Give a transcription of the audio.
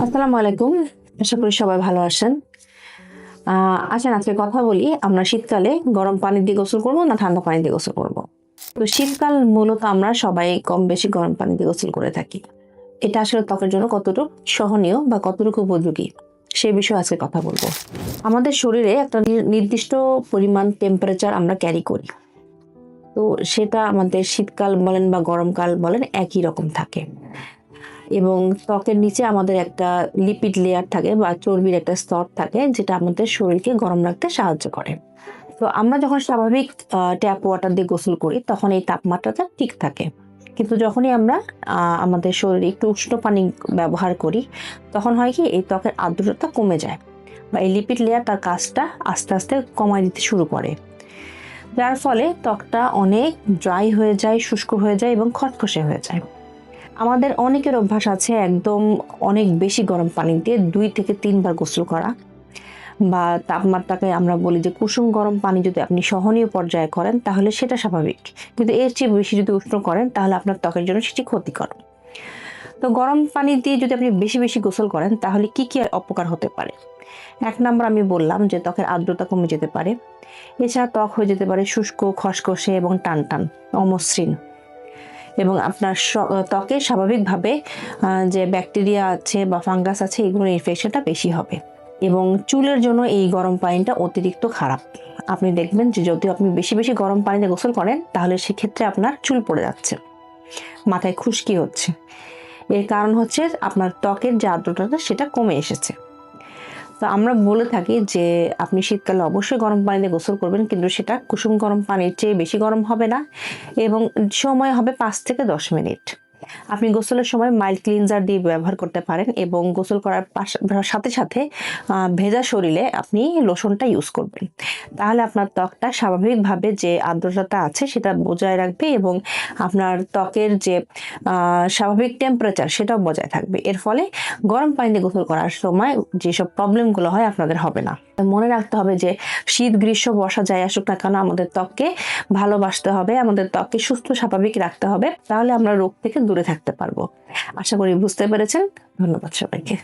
আসসালামু আলাইকুম। আশা করি সবাই ভালো আছেন। আচ্ছা, আজকে কথা বলি, আমরা শীতকালে গরম পানি দিয়ে গোসল করব না ঠান্ডা পানি দিয়ে গোসল করব। তো শীতকাল মূলত আমরা সবাই কম বেশি গরম পানি দিয়ে গোসল করে থাকি। এটা আসলে ত্বকের জন্য কতটুকু সহনীয় বা কতটুকু উপযোগী সে বিষয়ে আজকে কথা বলবো। আমাদের শরীরে একটা নির্দিষ্ট পরিমাণ টেম্পারেচার আমরা ক্যারি করি। তো সেটা আমাদের শীতকাল বলেন বা গরমকাল বলেন একই রকম থাকে। এবং ত্বকের নিচে আমাদের একটা লিপিড লেয়ার থাকে বা চর্বির একটা স্তর থাকে, যেটা আমাদের শরীরকে গরম রাখতে সাহায্য করে। তো আমরা যখন স্বাভাবিক ট্যাপ ওয়াটার দিয়ে গোসল করি তখন এই তাপমাত্রাটা ঠিক থাকে। কিন্তু যখনই আমরা আমাদের শরীরে একটু উষ্ণ পানি ব্যবহার করি, তখন হয় কি এই ত্বকের আর্দ্রতা কমে যায় বা এই লিপিড লেয়ার তার কাজটা আস্তে আস্তে কমায় দিতে শুরু করে, যার ফলে ত্বকটা অনেক ড্রাই হয়ে যায়, শুষ্ক হয়ে যায় এবং খসখসে হয়ে যায়। আমাদের অনেকের অভ্যাস আছে একদম অনেক বেশি গরম পানি দিয়ে 2 থেকে 3 বার গোসল করা, বা তাপমাত্রাকে আমরা বলি যে কুসুম গরম পানি যদি আপনি সহনীয় পর্যায়ে করেন তাহলে সেটা স্বাভাবিক। কিন্তু এর চেয়ে বেশি যদি উষ্ণ করেন তাহলে আপনার ত্বকের জন্য সেটি ক্ষতিকর। তো গরম পানি দিয়ে যদি আপনি বেশি বেশি গোসল করেন তাহলে কি কি অপকার হতে পারে? 1 নাম্বার আমি বললাম যে ত্বকের আর্দ্রতা কমে যেতে পারে। এছাড়া ত্বক হয়ে যেতে পারে শুষ্ক, খসখসে এবং টানটান, অমসৃণ। এবং আপনার ত্বকে স্বাভাবিকভাবে যে ব্যাকটেরিয়া আছে বা ফাঙ্গাস আছে এগুলোর ইনফেকশনটা বেশি হবে। এবং চুলের জন্য এই গরম পানিটা অতিরিক্ত খারাপ। আপনি দেখবেন যে যদি আপনি বেশি বেশি গরম পানিতে গোসল করেন তাহলে সেক্ষেত্রে আপনার চুল পড়ে যাচ্ছে, মাথায় খুশকি হচ্ছে। এর কারণ হচ্ছে আপনার ত্বকের যে আর্দ্রতাটা সেটা কমে এসেছে। তো আমরা বলে থাকি যে আপনি শীতকালে অবশ্যই গরম পানিতে গোসল করবেন, কিন্তু সেটা কুসুম গরম পানির চেয়ে বেশি গরম হবে না এবং সময় হবে 5 থেকে 10 মিনিট। আপনি গোসলের সময় মাইল্ড ক্লিনজার দিয়ে ব্যবহার করতে পারেন এবং গোসল করার সাথে সাথে ভেজা শরীরে আপনি লোশনটা ইউজ করবেন। তাহলে আপনার ত্বকটা স্বাভাবিকভাবে যে আর্দ্রতাটা আছে সেটা বজায় রাখবে এবং আপনার ত্বকের যে স্বাভাবিক টেম্পারেচার সেটাও বজায় থাকবে। এর ফলে গরম পানিতে গোসল করার সময় যেসব প্রবলেমগুলো হয় আপনাদের হবে না। মনে রাখতে হবে যে শীত, গ্রীষ্ম, বর্ষা যাই আসুক না কেন আমাদের ত্বককে ভালোবাসতে হবে, আমাদের ত্বককে সুস্থ স্বাভাবিক রাখতে হবে, তাহলে আমরা রোগ থেকে দূরে থাকতে পারবো। আশা করি বুঝতে পেরেছেন। ধন্যবাদ সবাইকে।